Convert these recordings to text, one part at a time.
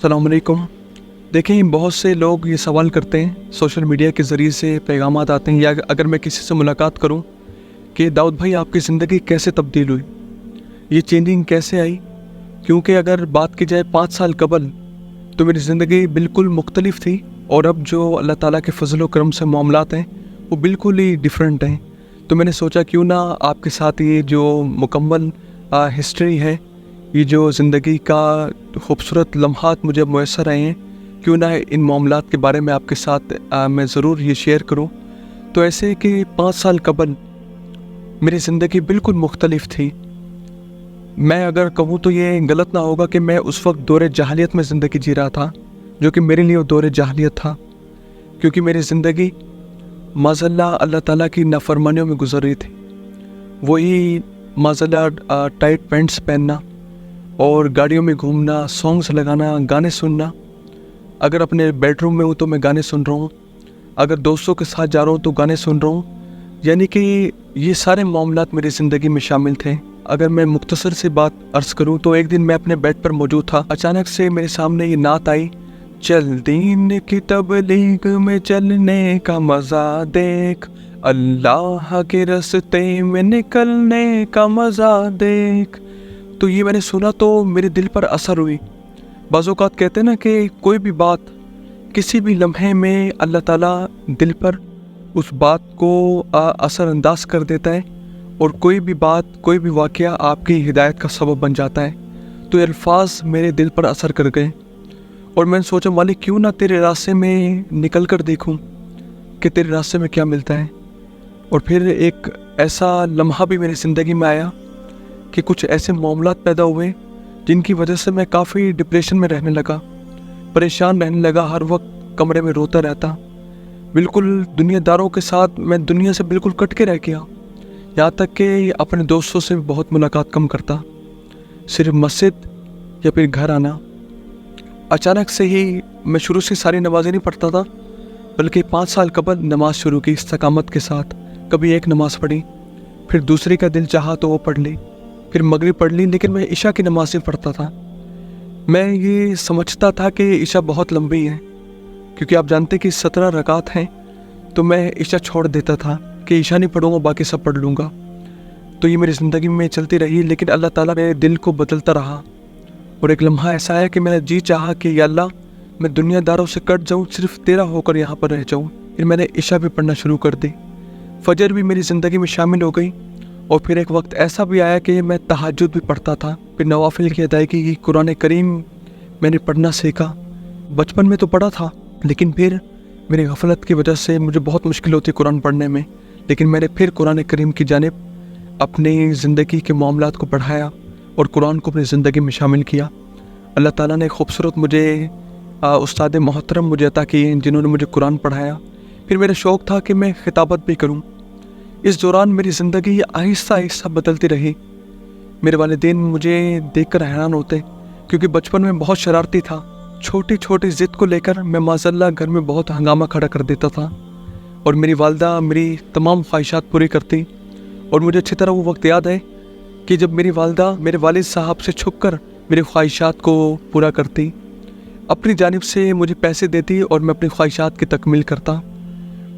अस्सलाम वालेकुम। देखें, बहुत से लोग ये सवाल करते हैं, सोशल मीडिया के ज़रिए से पैगामात आते हैं या अगर मैं किसी से मुलाकात करूं कि दाऊद भाई आपकी ज़िंदगी कैसे तब्दील हुई, ये चेंजिंग कैसे आई। क्योंकि अगर बात की जाए 5 साल कबल तो मेरी ज़िंदगी बिल्कुल मुख्तलिफ थी और अब जो अल्लाह ताला के फजल व करम से मामलात हैं वो बिल्कुल ही डिफरेंट हैं। तो मैंने सोचा क्यों ना आपके साथ ये जो मुकम्मल हिस्ट्री है, ये जो ज़िंदगी का खूबसूरत लम्हात मुझे मुयस्सर आए हैं, क्यों ना इन मामलात के बारे में आपके साथ मैं ज़रूर ये शेयर करूं। तो ऐसे कि 5 साल कबल मेरी ज़िंदगी बिल्कुल मुख्तलिफ थी। मैं अगर कहूँ तो ये गलत ना होगा कि मैं उस वक्त दौरे जहालियत में ज़िंदगी जी रहा था, जो कि मेरे लिए वो दौरे जहालियत था, क्योंकि मेरी ज़िंदगी माज़अल्लाह अल्लाह ताला की नाफरमानियों में गुजर रही थी। वही माज़अल्लाह टाइट पैंट्स पहनना और गाड़ियों में घूमना, सॉन्ग्स लगाना, गाने सुनना। अगर अपने बेडरूम में हूँ तो मैं गाने सुन रहा हूँ, अगर दोस्तों के साथ जा रहा हूँ तो गाने सुन रहा हूँ। यानी कि ये सारे मामलात मेरी ज़िंदगी में शामिल थे। अगर मैं मुख्तसर सी बात अर्ज़ करूँ तो एक दिन मैं अपने बेड पर मौजूद था, अचानक से मेरे सामने ये नात आई, चल दीन की तबलीग में चलने का मज़ा देख, अल्लाह के रस्ते में निकलने का मज़ा देख। तो ये मैंने सुना तो मेरे दिल पर असर हुई। बाज़ औक़ात कहते हैं ना कि कोई भी बात किसी भी लम्हे में अल्लाह ताला दिल पर उस बात को असरअंदाज कर देता है और कोई भी बात, कोई भी वाक़या आपकी हिदायत का सबब बन जाता है। तो ये अल्फाज मेरे दिल पर असर कर गए और मैंने सोचा मालिक क्यों ना तेरे रास्ते में निकल कर देखूँ कि तेरे रास्ते में क्या मिलता है। और फिर एक ऐसा लम्हा भी मेरी ज़िंदगी में आया कि कुछ ऐसे मामलात पैदा हुए जिनकी वजह से मैं काफ़ी डिप्रेशन में रहने लगा, परेशान रहने लगा, हर वक्त कमरे में रोता रहता, बिल्कुल दुनियादारों के साथ मैं दुनिया से बिल्कुल कट के रह गया। यहाँ तक कि अपने दोस्तों से भी बहुत मुलाकात कम करता, सिर्फ मस्जिद या फिर घर आना। अचानक से ही मैं शुरू से सारी नमाज़ें नहीं पढ़ता था, बल्कि 5 साल कबल नमाज शुरू की इस्तकामत के साथ। कभी एक नमाज़ पढ़ी, फिर दूसरी का दिल चाहा तो वो पढ़ ली, फिर मगरिब पढ़ ली, लेकिन मैं इशा की नमाज़ नहीं पढ़ता था। मैं ये समझता था कि इशा बहुत लंबी है, क्योंकि आप जानते कि 17 रकात हैं, तो मैं इशा छोड़ देता था कि इशा नहीं पढ़ूँगा, बाकी सब पढ़ लूँगा। तो ये मेरी ज़िंदगी में चलती रही, लेकिन अल्लाह ताला मेरे दिल को बदलता रहा और एक लम्हा ऐसा आया कि मैंने जी चाहा कि या अल्लाह मैं दुनियादारों से कट जाऊँ, सिर्फ तेरा होकर यहाँ पर रह जाऊँ। फिर मैंने इशा भी पढ़ना शुरू कर दी, फजर भी मेरी ज़िंदगी में शामिल हो गई। और फिर एक वक्त ऐसा भी आया कि मैं तहज्जुद भी पढ़ता था, फिर नवाफिल की अदायगी की, कुरान करीम मैंने पढ़ना सीखा। बचपन में तो पढ़ा था, लेकिन फिर मेरी गफलत की वजह से मुझे बहुत मुश्किल होती कुरान पढ़ने में, लेकिन मैंने फिर कुरान करीम की जानिब अपनी ज़िंदगी के मामलात को बढ़ाया और कुरान को अपनी ज़िंदगी में शामिल किया। अल्लाह ताला ने खूबसूरत मुझे उस्ताद मोहतरम मुझे अता किए जिन्होंने मुझे कुरान पढ़ाया। फिर मेरा शौक़ था कि मैं खिताबत भी करूँ। इस दौरान मेरी ज़िंदगी आहिस्ता आहिस्ता बदलती रही। मेरे वालिदैन मुझे देखकर हैरान होते, क्योंकि बचपन में बहुत शरारती था। छोटी छोटी ज़िद को लेकर मैं माज़अल्लाह घर में बहुत हंगामा खड़ा कर देता था और मेरी वालदा मेरी तमाम ख्वाहिशात पूरी करती। और मुझे अच्छी तरह वो वक्त याद है कि जब मेरी वालदा मेरे वालिद साहब से छुपकर मेरी ख्वाहिशात को पूरा करती, अपनी जानिब से मुझे पैसे देती और मैं अपनी ख्वाहिशात की तकमील करता।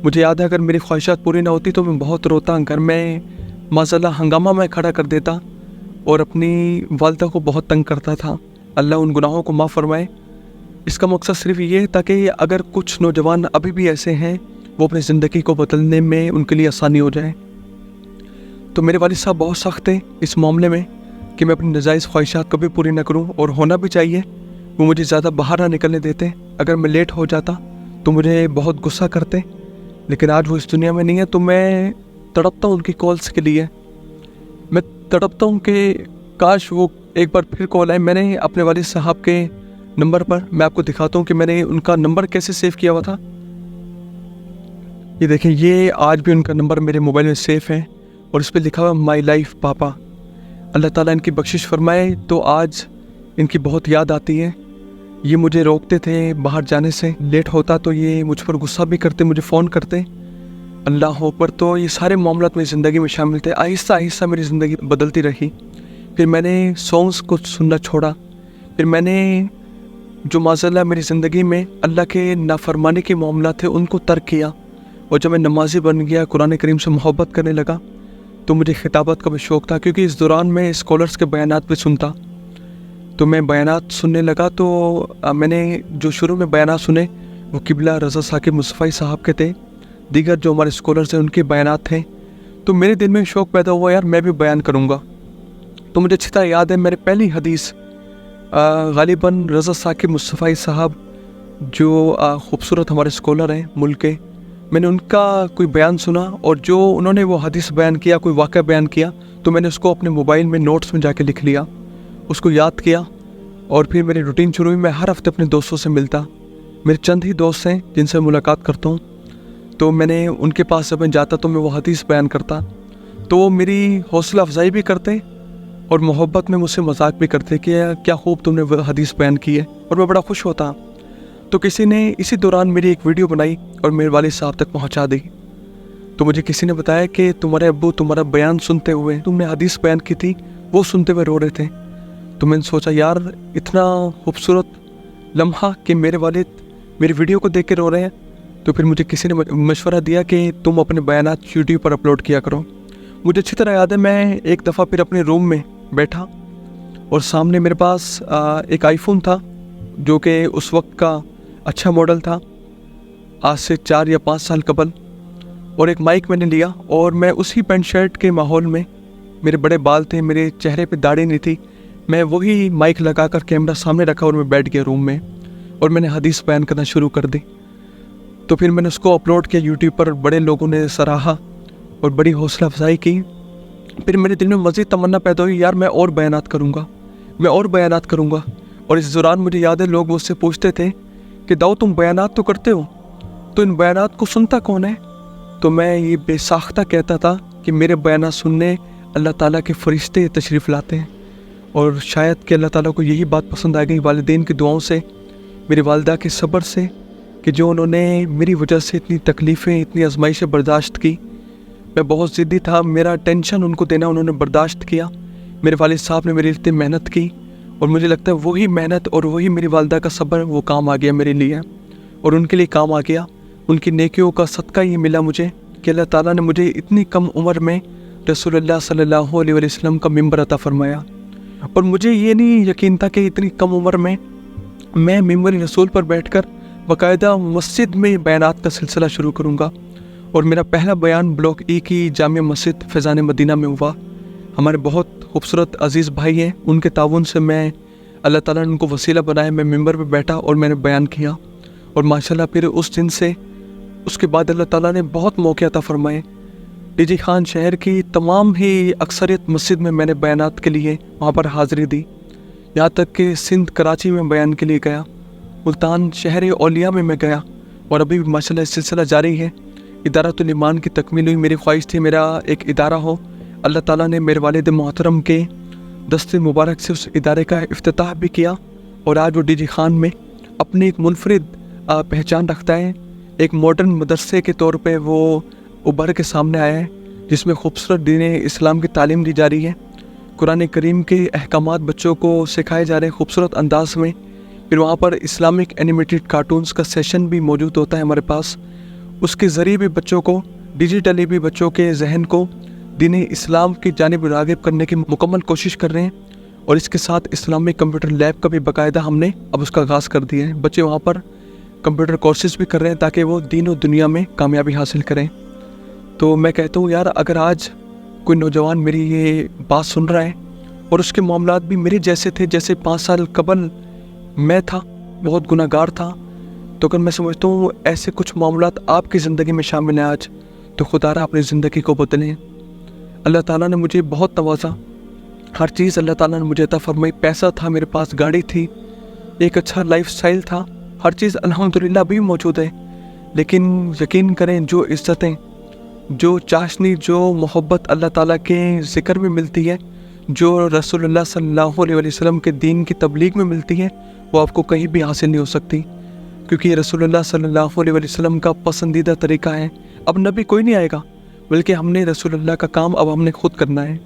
मुझे याद है अगर मेरी ख्वाहिशात पूरी ना होती तो मैं बहुत रोता, घर में माज़अल्लाह हंगामा मैं खड़ा कर देता और अपनी वालदा को बहुत तंग करता था। अल्लाह उन गुनाहों को माफ़ फरमाए। इसका मकसद सिर्फ ये ताकि अगर कुछ नौजवान अभी भी ऐसे हैं, वो अपनी ज़िंदगी को बदलने में उनके लिए आसानी हो जाए। तो मेरे वालिद साहब बहुत सख्त थे इस मामले में कि मैं अपनी नाजायज़ ख्वाहिशात कभी पूरी ना करूं, और होना भी चाहिए। वो मुझे ज़्यादा बाहर ना निकलने देते। अगर मैं लेट हो जाता तो मुझे बहुत गुस्सा करते, लेकिन आज वो इस दुनिया में नहीं है, तो मैं तड़पता हूँ उनकी कॉल्स के लिए। मैं तड़पता हूँ कि काश वो एक बार फिर कॉल आए। मैंने अपने वालिद साहब के नंबर पर, मैं आपको दिखाता हूँ कि मैंने उनका नंबर कैसे सेव किया हुआ था। ये देखें, ये आज भी उनका नंबर मेरे मोबाइल में सेफ है और इस पर लिखा हुआ माई लाइफ पापा। अल्लाह ताला इनकी बख्शिश फरमाए। तो आज इनकी बहुत याद आती है। ये मुझे रोकते थे बाहर जाने से, लेट होता तो ये मुझ पर गुस्सा भी करते, मुझे फ़ोन करते। अल्लाह पर तो ये सारे मामलात मेरी ज़िंदगी में शामिल थे। आहिस्ता आहिस्ता मेरी ज़िंदगी बदलती रही। फिर मैंने सॉन्ग्स को सुनना छोड़ा, फिर मैंने جو माज़अल्लाह मेरी ज़िंदगी में अल्लाह के नाफरमानी के मामला थे उनको तर्क किया, और जब मैं नमाज़ी बन गया, कुरान करीम से मोहब्बत करने लगा, तो मुझे खिताबत का भी शौक़ था, क्योंकि इस दौरान मैं स्कॉलर्स के बयानात भी सुनता। तो मैं बयानात सुनने लगा, तो मैंने जो शुरू में बयानात सुने वो क़िबला रज़ा साकिब मुस्तफ़ाई साहब के थे, दीगर जो हमारे स्कॉलर्स हैं उनके बयानात थे। तो मेरे दिल में शौक़ पैदा हुआ, यार मैं भी बयान करूँगा। तो मुझे अच्छी तरह याद है, मेरी पहली हदीस ग़ालिबन रज़ा साकिब मुस्तफ़ाई साहब जो ख़ूबसूरत हमारे स्कॉलर हैं मुल्क के, मैंने उनका कोई बयान सुना, और जो उन्होंने वो हदीस बयान किया, कोई वाक़या बयान किया, तो मैंने उसको अपने मोबाइल में नोट्स में जाके लिख लिया, उसको याद किया, और फिर मेरी रूटीन शुरू हुई। मैं हर हफ्ते अपने दोस्तों से मिलता, मेरे चंद ही दोस्त हैं जिनसे मुलाकात करता हूँ, तो मैंने उनके पास जब मैं जाता तो मैं वो हदीस बयान करता, तो वो मेरी हौसला अफजाई भी करते और मोहब्बत में मुझसे मजाक भी करते कि क्या खूब तुमने वो हदीस बयान की है, और मैं बड़ा खुश होता। तो किसी ने इसी दौरान मेरी एक वीडियो बनाई और मेरे वालिद साहब तक पहुंचा दी। तो मुझे किसी ने बताया कि तुम्हारे अब्बू तुम्हारा बयान सुनते हुए, तुमने हदीस बयान की थी, वो सुनते हुए रो रहे थे। तो मैंने सोचा यार इतना खूबसूरत लम्हा कि मेरे वालिद मेरी वीडियो को देख के रो रहे हैं, तो फिर मुझे किसी ने मशवरा दिया कि तुम अपने बयानात यूट्यूब पर अपलोड किया करो। मुझे अच्छी तरह याद है, मैं एक दफ़ा फिर अपने रूम में बैठा और सामने मेरे पास एक आईफोन था, जो कि उस वक्त का अच्छा मॉडल था, आज से 4 या 5 साल कबल, और एक माइक मैंने लिया, और मैं उसी पैंट शर्ट के माहौल में, मेरे बड़े बाल थे, मेरे चेहरे पे दाढ़ी नहीं थी, मैं वही माइक लगाकर कैमरा सामने रखा और मैं बैठ गया रूम में, और मैंने हदीस बयान करना शुरू कर दी। तो फिर मैंने उसको अपलोड किया यूट्यूब पर, बड़े लोगों ने सराहा और बड़ी हौसला अफजाई की। फिर मेरे दिल में मज़ीद तमन्ना पैदा हुई, यार मैं और बयानात करूँगा, मैं और बयानात करूँगा। और इस दौरान मुझे याद है लोग मुझसे पूछते थे कि दाऊद तुम बयानात तो करते हो, तो इन बयानात को सुनता कौन है? तो मैं ये बेसाख्ता कहता था कि मेरे बयानात सुनने अल्लाह ताला के फ़रिश्ते तशरीफ़ लाते हैं, और शायद कि अल्लाह ताला को यही बात पसंद आ गई वालिदैन की दुआओं से, मेरी वालिदा के सब्र से, कि जो उन्होंने मेरी वजह से इतनी तकलीफ़ें, इतनी आजमाइशें बर्दाश्त की। मैं बहुत ज़िद्दी था, मेरा टेंशन उनको देना उन्होंने बर्दाश्त किया। मेरे वालिद साहब ने मेरी इतनी मेहनत की, और मुझे लगता है वही मेहनत और वही मेरी वालिदा का सब्र वो काम आ गया मेरे लिए, और उनके लिए काम आ गया। उनकी नेकियों का सदका ये मिला मुझे कि अल्लाह ताला ने मुझे इतनी कम उम्र में रसूलुल्लाह सल्लल्लाहु अलैहि वसल्लम का मिंबर अता फरमाया, और मुझे ये नहीं यकीन था कि इतनी कम उम्र में मैं मिंबर रसूल पर बैठकर बाकायदा मस्जिद में बयानात का सिलसिला शुरू करूँगा। और मेरा पहला बयान ब्लॉक ई की जामिया मस्जिद फैज़ान मदीना में हुआ। हमारे बहुत खूबसूरत अज़ीज़ भाई हैं, उनके ताउन से मैं, अल्लाह ताला ने उनको वसीला बनाया, मैं मिंबर पर बैठा और मैंने बयान किया, और माशाल्लाह फिर उस दिन से उसके बाद अल्लाह ताला ने बहुत मौके अता फरमाए। डीजी खान शहर की तमाम ही अक्सरियत मस्जिद में मैंने बयानात के लिए वहाँ पर हाज़िरी दी, यहाँ तक कि सिंध कराची में बयान के लिए गया, मुल्तान शहर औलिया में मैं गया, और अभी भी माशाल्लाह सिलसिला जारी है। इदारतुल ईमान की तकमील हुई, मेरी ख्वाहिश थी मेरा एक इदारा हो। अल्लाह ताला ने मेरे वालिद मोहतरम के दस्ते मुबारक से उस इदारे का इफ्तिताह भी किया, और आज वो डीजी खान में अपनी एक मुनफरिद पहचान रखता है। एक मॉडर्न मदरसे के तौर पे वो उभर के सामने आया है, जिसमें खूबसूरत दीन इस्लाम की तालीम दी जा रही है, कुरान करीम के अहकामात बच्चों को सिखाए जा रहे हैं खूबसूरत अंदाज में। फिर वहाँ पर इस्लामिक एनिमेटेड कार्टून्स का सेशन भी मौजूद होता है हमारे पास, उसके ज़रिए भी बच्चों को, डिजिटली भी बच्चों के जहन को दीन इस्लाम की जानिब राग़िब करने की मुकम्मल कोशिश कर रहे हैं। और इसके साथ इस्लामिक कंप्यूटर लैब का भी बाकायदा हमने अब उसका आगाज़ कर दिया है। बच्चे वहाँ पर कंप्यूटर कोर्सेज़ भी कर रहे हैं ताकि वो दीन और दुनिया में कामयाबी हासिल करें। तो मैं कहता हूँ यार, अगर आज कोई नौजवान मेरी ये बात सुन रहा है और उसके मामलात भी मेरे जैसे थे, जैसे 5 साल कबल मैं था, बहुत गुनाहगार था, तो अगर मैं समझता हूँ ऐसे कुछ मामलात आपकी ज़िंदगी में शामिल हैं आज, तो खुदारा अपनी ज़िंदगी को बदलें। अल्लाह ताला ने मुझे बहुत नवाजा, हर चीज़ अल्लाह ताला ने मुझे अता फरमाई। पैसा था मेरे पास, गाड़ी थी, एक अच्छा लाइफस्टाइल था, हर चीज़ अल्हम्दुलिल्लाह भी मौजूद है। लेकिन यकीन करें, जो इज़्ज़तें, जो चाशनी, जो मोहब्बत अल्लाह ताला के ज़िक्र में मिलती है, जो रसूलुल्लाह सल्लल्लाहु अलैहि वसल्लम के दीन की तबलीग में मिलती है, वो आपको कहीं भी हासिल नहीं हो सकती, क्योंकि ये रसूलुल्लाह सल्लल्लाहु अलैहि वसल्लम का पसंदीदा तरीका है। अब नबी कोई नहीं आएगा, बल्कि हमने रसूलुल्लाह का काम अब हमने खुद करना है।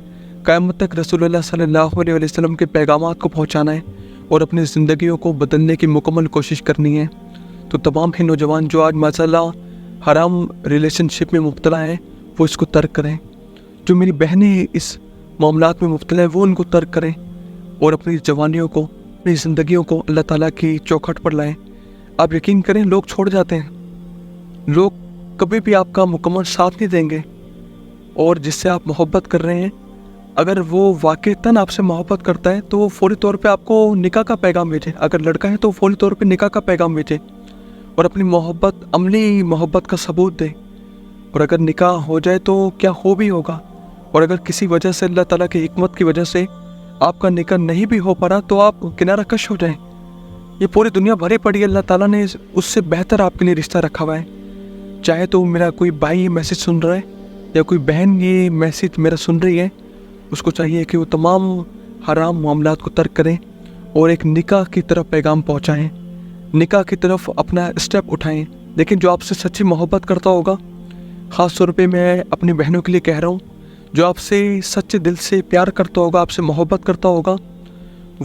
क़यामत तक रसूलुल्लाह सल्लल्लाहु अलैहि वसल्लम के पैगामात को पहुँचाना है, اور اپنی زندگیوں کو بدلنے کی مکمل کوشش کرنی ہے، تو تمام ہی نوجوان جو آج ماشاءاللہ حرام ریلیشن شپ میں مبتلا ہیں وہ اس کو ترک کریں، جو میری بہنیں اس معاملات میں مبتلا ہیں وہ ان کو ترک کریں، اور اپنی جوانیوں کو، اپنی زندگیوں کو اللہ تعالیٰ کی چوکھٹ پر لائیں۔ آپ یقین کریں، لوگ چھوڑ جاتے ہیں، لوگ کبھی بھی آپ کا مکمل ساتھ نہیں دیں گے، اور جس سے آپ محبت کر رہے ہیں اگر وہ واقعتاً آپ سے محبت کرتا ہے تو وہ فوری طور پہ آپ کو نکاح کا پیغام بھیجے، اگر لڑکا ہے تو فوری طور پہ نکاح کا پیغام بھیجے اور اپنی محبت، عملی محبت کا ثبوت دے، اور اگر نکاح ہو جائے تو کیا ہو بھی ہوگا، اور اگر کسی وجہ سے اللہ تعالیٰ کی حکمت کی وجہ سے آپ کا نکاح نہیں بھی ہو پا رہا تو آپ کنارہ کش ہو جائیں۔ یہ پوری دنیا بھری پڑی ہے، اللہ تعالیٰ نے اس سے بہتر آپ کے لیے رشتہ رکھا ہوا ہے۔ چاہے تو میرا کوئی بھائی یہ میسیج سن رہا ہے یا کوئی بہن یہ میسیج میرا سن رہی ہے، اس کو چاہیے کہ وہ تمام حرام معاملات کو ترک کریں اور ایک نکاح کی طرف پیغام پہنچائیں، نکاح کی طرف اپنا اسٹیپ اٹھائیں۔ لیکن جو آپ سے سچی محبت کرتا ہوگا، خاص طور پہ میں اپنی بہنوں کے لیے کہہ رہا ہوں، جو آپ سے سچے دل سے پیار کرتا ہوگا، آپ سے محبت کرتا ہوگا،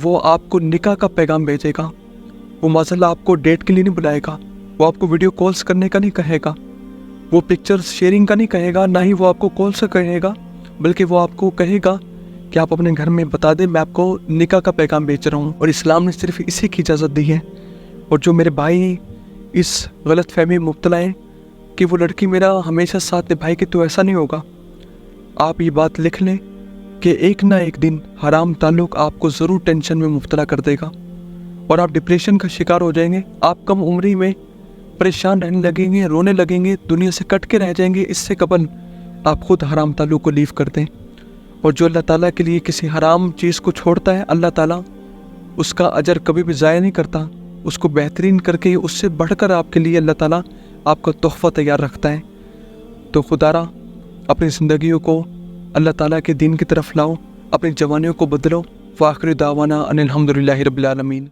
وہ آپ کو نکاح کا پیغام بھیجے گا۔ وہ ماشاءاللہ آپ کو ڈیٹ کے لیے نہیں بلائے گا، وہ آپ کو ویڈیو کالز کرنے کا نہیں کہے گا، وہ پکچرز شیئرنگ کا نہیں کہے گا، نہ ہی وہ آپ کو کال سے کہے گا، بلکہ وہ آپ کو کہے گا کہ آپ اپنے گھر میں بتا دیں میں آپ کو نکاح کا پیغام بیچ رہا ہوں، اور اسلام نے صرف اسی کی اجازت دی ہے۔ اور جو میرے بھائی اس غلط فہمی میں مبتلا ہیں کہ وہ لڑکی میرا ہمیشہ ساتھ نبھائے گی، تو ایسا نہیں ہوگا۔ آپ یہ بات لکھ لیں کہ ایک نہ ایک دن حرام تعلق آپ کو ضرور ٹینشن میں مبتلا کر دے گا، اور آپ ڈپریشن کا شکار ہو جائیں گے، آپ کم عمری میں پریشان رہنے لگیں گے، رونے لگیں گے، دنیا سے کٹ کے رہ جائیں گے۔ اس سے قبل آپ خود حرام تعلق کو لیو کر دیں۔ اور جو اللہ تعالیٰ کے لیے کسی حرام چیز کو چھوڑتا ہے، اللہ تعالیٰ اس کا اجر کبھی بھی ضائع نہیں کرتا، اس کو بہترین کر کے اس سے بڑھ کر آپ کے لیے اللہ تعالیٰ آپ کا تحفہ تیار رکھتا ہے۔ تو خدا را اپنی زندگیوں کو اللہ تعالیٰ کے دین کی طرف لاؤ، اپنی جوانیوں کو بدلو۔ وآخر دعوانا ان الحمدللہ رب العالمین۔